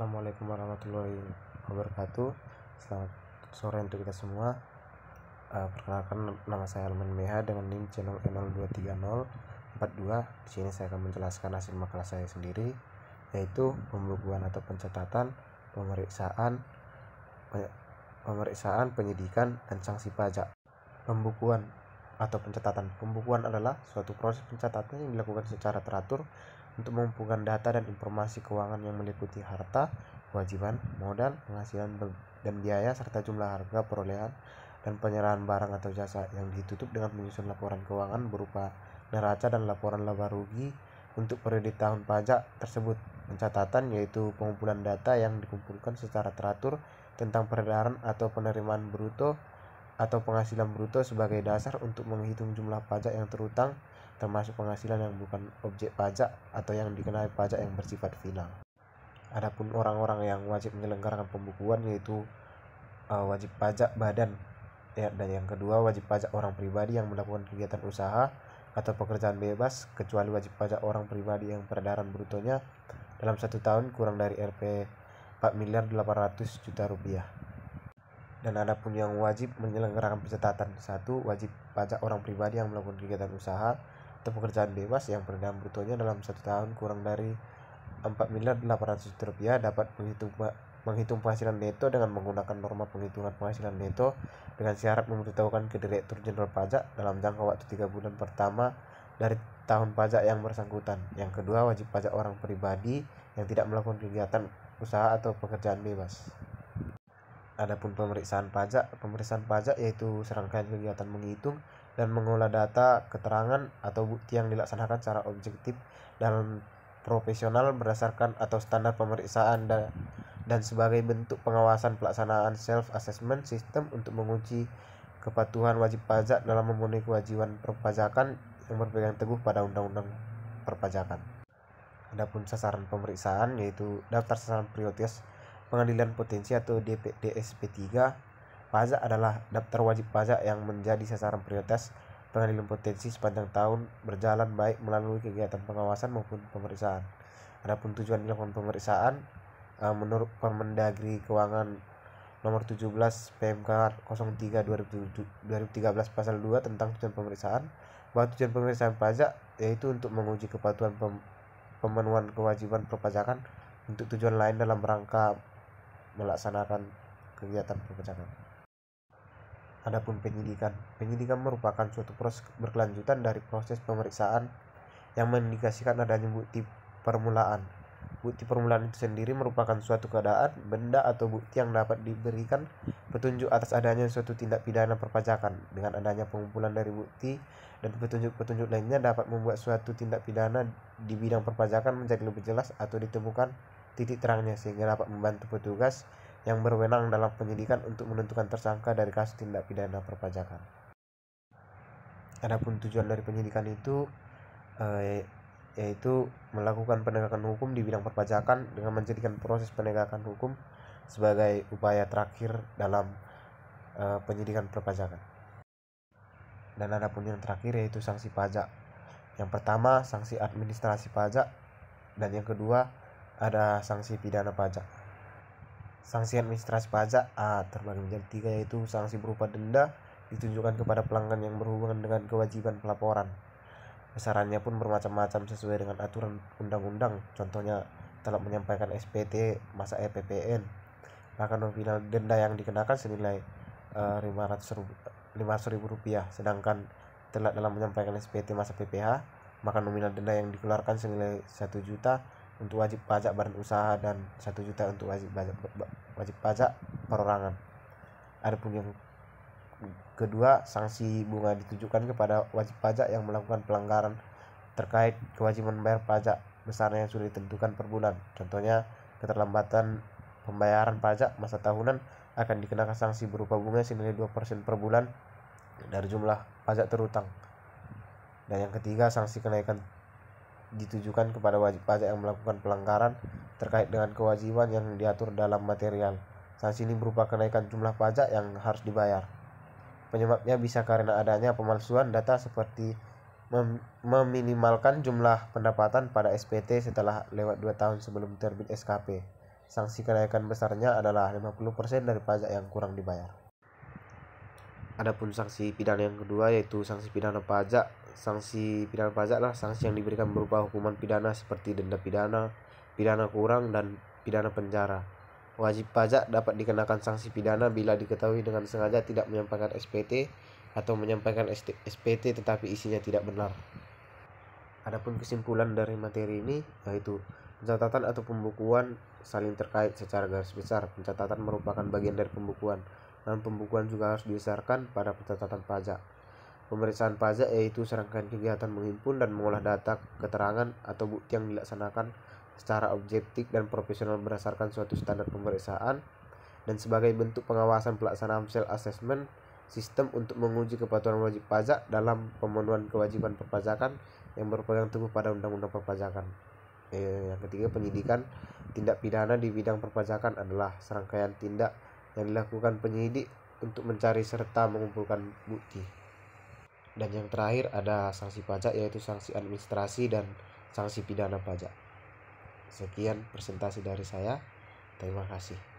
Assalamualaikum warahmatullahi wabarakatuh. Selamat sore untuk kita semua. Perkenalkan, nama saya Alman Meha dengan NIM channel N023042. Di sini saya akan menjelaskan hasil makalah saya sendiri, yaitu pembukuan atau pencatatan, pemeriksaan, penyidikan, dan sanksi pajak. Pembukuan atau pencatatan. Pembukuan adalah suatu proses pencatatan yang dilakukan secara teratur untuk mengumpulkan data dan informasi keuangan yang meliputi harta, kewajiban, modal, penghasilan, dan biaya, serta jumlah harga perolehan dan penyerahan barang atau jasa yang ditutup dengan menyusun laporan keuangan berupa neraca dan laporan laba rugi untuk periode tahun pajak tersebut. Pencatatan yaitu pengumpulan data yang dikumpulkan secara teratur tentang peredaran atau penerimaan bruto atau penghasilan bruto sebagai dasar untuk menghitung jumlah pajak yang terutang, termasuk penghasilan yang bukan objek pajak atau yang dikenai pajak yang bersifat final. Adapun orang-orang yang wajib menyelenggarakan pembukuan yaitu wajib pajak badan, dan yang kedua wajib pajak orang pribadi yang melakukan kegiatan usaha atau pekerjaan bebas, kecuali wajib pajak orang pribadi yang peredaran brutonya dalam 1 tahun kurang dari Rp 4.800.000.000 rupiah. Dan adapun yang wajib menyelenggarakan pencatatan: 1. Wajib pajak orang pribadi yang melakukan kegiatan usaha atau pekerjaan bebas yang peredaran brutonya dalam 1 tahun kurang dari Rp4.800.000 dapat menghitung penghasilan neto dengan menggunakan norma penghitungan penghasilan neto dengan syarat memberitahukan ke Direktur Jenderal Pajak dalam jangka waktu 3 bulan pertama dari tahun pajak yang bersangkutan. Yang kedua, wajib pajak orang pribadi yang tidak melakukan kegiatan usaha atau pekerjaan bebas. Adapun pemeriksaan pajak yaitu serangkaian kegiatan menghitung dan mengolah data, keterangan, atau bukti yang dilaksanakan secara objektif dan profesional berdasarkan atau standar pemeriksaan dan sebagai bentuk pengawasan pelaksanaan self-assessment system untuk menguji kepatuhan wajib pajak dalam memenuhi kewajiban perpajakan yang berpegang teguh pada Undang-Undang Perpajakan. Adapun sasaran pemeriksaan yaitu daftar sasaran prioritas pengadilan potensi atau DSP3 pajak adalah daftar wajib pajak yang menjadi sasaran prioritas pengadilan potensi sepanjang tahun berjalan, baik melalui kegiatan pengawasan maupun pemeriksaan. Adapun tujuan dilakukan pemeriksaan menurut Permendagri Keuangan Nomor 17 PMK 03 2013 Pasal 2 tentang tujuan pemeriksaan, bahwa tujuan pemeriksaan pajak yaitu untuk menguji kepatuhan pemenuhan kewajiban perpajakan untuk tujuan lain dalam rangka melaksanakan kegiatan perpajakan. Adapun penyidikan merupakan suatu proses berkelanjutan dari proses pemeriksaan yang mengindikasikan adanya bukti permulaan. Bukti permulaan itu sendiri merupakan suatu keadaan, benda, atau bukti yang dapat diberikan petunjuk atas adanya suatu tindak pidana perpajakan. Dengan adanya pengumpulan dari bukti dan petunjuk-petunjuk lainnya dapat membuat suatu tindak pidana di bidang perpajakan menjadi lebih jelas atau ditemukan titik terangnya, sehingga dapat membantu petugas yang berwenang dalam penyidikan untuk menentukan tersangka dari kasus tindak pidana perpajakan. Adapun tujuan dari penyidikan itu yaitu melakukan penegakan hukum di bidang perpajakan dengan menjadikan proses penegakan hukum sebagai upaya terakhir dalam penyidikan perpajakan. Dan adapun yang terakhir yaitu sanksi pajak. Yang pertama, sanksi administrasi pajak, dan yang kedua ada sanksi pidana pajak. Sanksi administrasi pajak terbagi menjadi 3, yaitu sanksi berupa denda ditunjukkan kepada pelanggan yang berhubungan dengan kewajiban pelaporan. Besarannya pun bermacam-macam sesuai dengan aturan undang-undang, contohnya telah menyampaikan SPT masa EPPN, maka nominal denda yang dikenakan senilai Rp500.000, sedangkan telat dalam menyampaikan SPT masa PPH, maka nominal denda yang dikeluarkan senilai 1 juta untuk wajib pajak badan usaha dan 1 juta untuk wajib pajak perorangan. Adapun yang kedua, sanksi bunga ditujukan kepada wajib pajak yang melakukan pelanggaran terkait kewajiban membayar pajak. Besarnya yang sudah ditentukan per bulan. Contohnya, keterlambatan pembayaran pajak masa tahunan akan dikenakan sanksi berupa bunga senilai 2% per bulan dari jumlah pajak terutang. Dan yang ketiga, sanksi kenaikan ditujukan kepada wajib pajak yang melakukan pelanggaran terkait dengan kewajiban yang diatur dalam material. Sanksi ini berupa kenaikan jumlah pajak yang harus dibayar. Penyebabnya bisa karena adanya pemalsuan data seperti meminimalkan jumlah pendapatan pada SPT setelah lewat 2 tahun sebelum terbit SKP, Sanksi kenaikan besarnya adalah 50% dari pajak yang kurang dibayar. Adapun sanksi pidana yang kedua yaitu sanksi pidana pajak. Sanksi pidana pajak adalah sanksi yang diberikan berupa hukuman pidana seperti denda pidana, pidana kurang, dan pidana penjara. Wajib pajak dapat dikenakan sanksi pidana bila diketahui dengan sengaja tidak menyampaikan SPT atau menyampaikan SPT tetapi isinya tidak benar. Adapun kesimpulan dari materi ini yaitu pencatatan atau pembukuan saling terkait secara garis besar. Pencatatan merupakan bagian dari pembukuan, dan pembukuan juga harus didasarkan pada pencatatan pajak. Pemeriksaan pajak yaitu serangkaian kegiatan menghimpun dan mengolah data, keterangan, atau bukti yang dilaksanakan secara objektif dan profesional berdasarkan suatu standar pemeriksaan, dan sebagai bentuk pengawasan pelaksanaan self-assessment sistem untuk menguji kepatuhan wajib pajak dalam pemenuhan kewajiban perpajakan yang berpegang teguh pada undang-undang perpajakan. Yang ketiga, penyidikan. Tindak pidana di bidang perpajakan adalah serangkaian tindak yang dilakukan penyidik untuk mencari serta mengumpulkan bukti. Dan yang terakhir ada sanksi pajak yaitu sanksi administrasi dan sanksi pidana pajak. Sekian presentasi dari saya. Terima kasih.